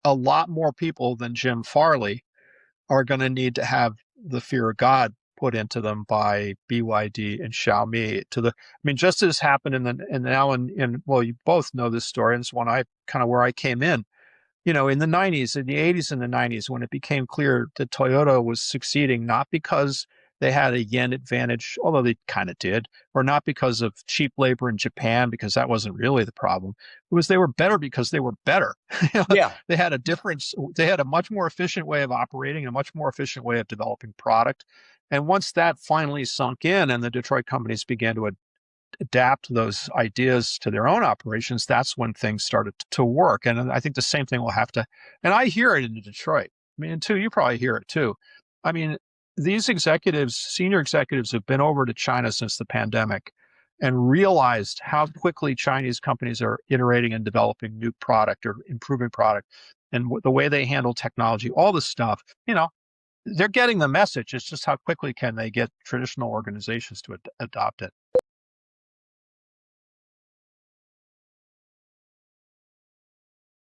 a lot more people than Jim Farley are going to need to have the fear of God put into them by BYD and Xiaomi. Just as happened well, you both know this story, and it's one I kind of where I came in. In the 90s, in the 80s and the 90s, when it became clear that Toyota was succeeding, not because they had a yen advantage, although they kind of did, or not because of cheap labor in Japan, because that wasn't really the problem. It was they were better because they were better. Yeah. They had they had a much more efficient way of operating, a much more efficient way of developing product. And once that finally sunk in and the Detroit companies began to adapt those ideas to their own operations, that's when things started to work. And I think the same thing will have to, and I hear it in Detroit. And too, you probably hear it too. I mean, these executives, senior executives, have been over to China since the pandemic and realized how quickly Chinese companies are iterating and developing new product or improving product, and the way they handle technology, all this stuff, they're getting the message. It's just how quickly can they get traditional organizations to adopt it.